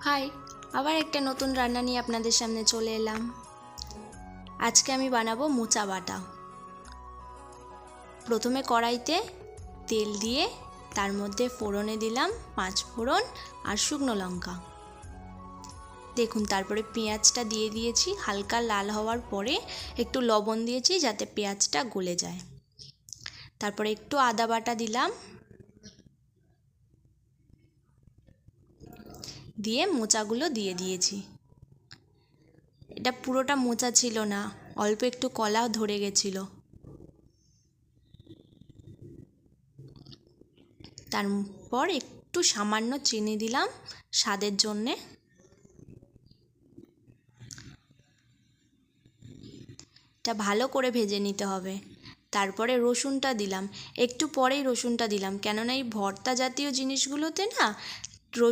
High, আবার একটা নতুন রান্না নিয়ে আপনাদের সামনে চলে এলাম। আজকে আমি বানাবো মোচা বাটা। প্রথমে কড়াইতে তেল দিয়ে তার মধ্যে ফোড়নে দিলাম 5 ফোড়ন আর শুকনো লঙ্কা। দেখুন, তারপরে পেঁয়াজটা দিয়ে দিয়েছি। হালকা লাল হওয়ার পরে একটু লবণ দিয়েছি যাতে পেঁয়াজটা গলে যায়। তারপরে একটু আদা বাটা দিলাম, দিয়ে মোচাগুলো দিয়ে দিয়েছি। এটা পুরোটা মোচা ছিল না, অল্প একটু কলা ধরে গেছিল। তারপর একটু সামান্য চিনি দিলাম স্বাদের জন্যে। এটা ভালো করে ভেজে নিতে হবে। তারপরে রসুনটা দিলাম, একটু পরেই রসুনটা দিলাম, কেননা এই ভর্তা জাতীয় জিনিসগুলোতে না